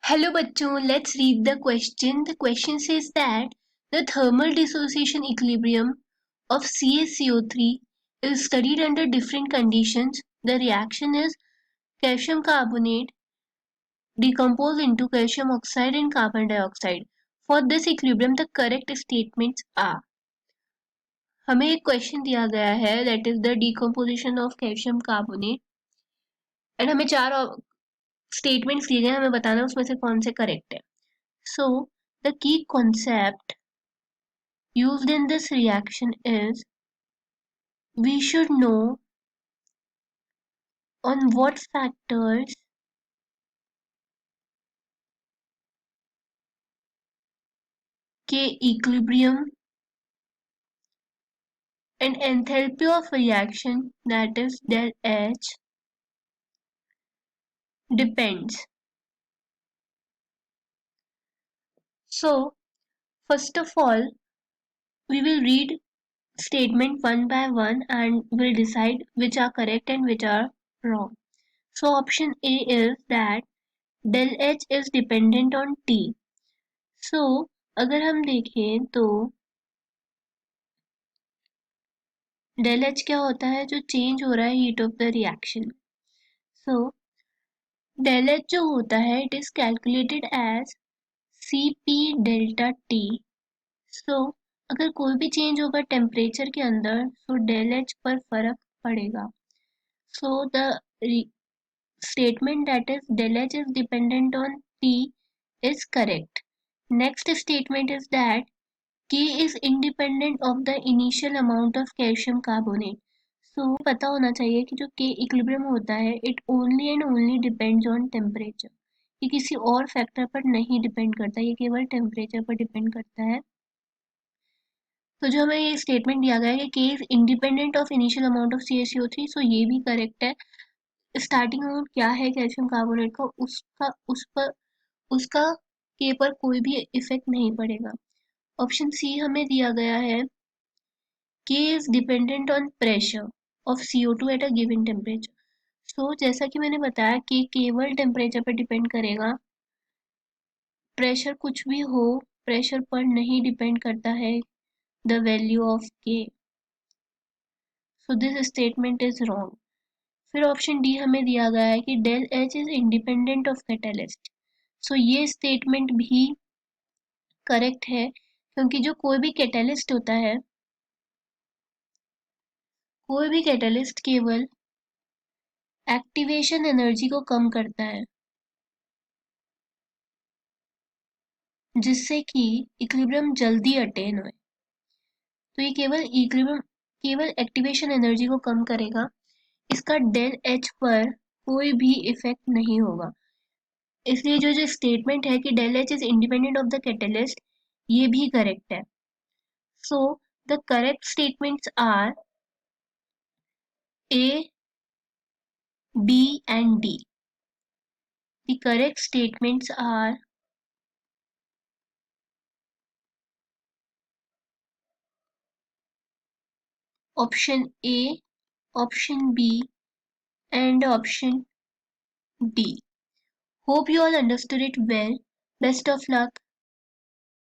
Hello bachchon, let's read the question. The question says that the thermal dissociation equilibrium of CaCO3 is studied under different conditions. The reaction is calcium carbonate decomposed into calcium oxide and carbon dioxide. For this equilibrium, the correct statements are. हमें एक question दिया गया है that is the decomposition of calcium carbonate and हमें चार statements दिए गए, हमें बताना उसमें से कौन से करेक्ट है. So the key concept used in this reaction is we should know on what factors के equilibrium and enthalpy of reaction, that is del H, depends. So first of all we will read statement one by one and will decide which are correct and which are wrong. So option A is that del H is dependent on T. So अगर हम देखें तो del H क्या होता है, जो change हो रहा है heat of the reaction. So del H जो होता है it is calculated as Cp delta T. सो अगर कोई भी चेंज होगा टेम्परेचर के अंदर सो del H पर फर्क पड़ेगा. So the statement that is del H is dependent on T is correct. Next statement is that K is independent of the initial amount of calcium carbonate. So पता होना चाहिए कि जो K equilibrium होता है it only and only depends on temperature. ये किसी और फैक्टर पर नहीं डिपेंड करता, ये केवल टेम्परेचर पर डिपेंड करता है. तो जो हमें ये स्टेटमेंट दिया गया है कि K is independent of initial amount of CaCO3, सो ये भी करेक्ट है. स्टार्टिंग अमाउंट क्या है कैल्शियम कार्बोनेट का, उसका के पर कोई भी इफेक्ट नहीं पड़ेगा. ऑप्शन सी हमें दिया गया है K is dependent on pressure of CO2 at a given temperature. So जैसा कि मैंने बताया कि केवल टेम्परेचर पर डिपेंड करेगा, प्रेशर कुछ भी हो प्रेशर पर नहीं डिपेंड करता है the value of K. So this statement is wrong. फिर ऑप्शन डी हमें दिया गया है कि del H is independent of catalyst. So ये स्टेटमेंट भी करेक्ट है क्योंकि जो कोई भी कैटलिस्ट केवल एक्टिवेशन एनर्जी को कम करता है जिससे कि इक्विलिब्रियम जल्दी अटेन हो. तो ये केवल एक्टिवेशन एनर्जी को कम करेगा, इसका डेल एच पर कोई भी इफेक्ट नहीं होगा. इसलिए जो स्टेटमेंट है कि del H is independent of the catalyst, ये भी करेक्ट है. So the correct statements are A, B and D. The correct statements are option A, option B and option D. Hope you all understood it well. Best of luck.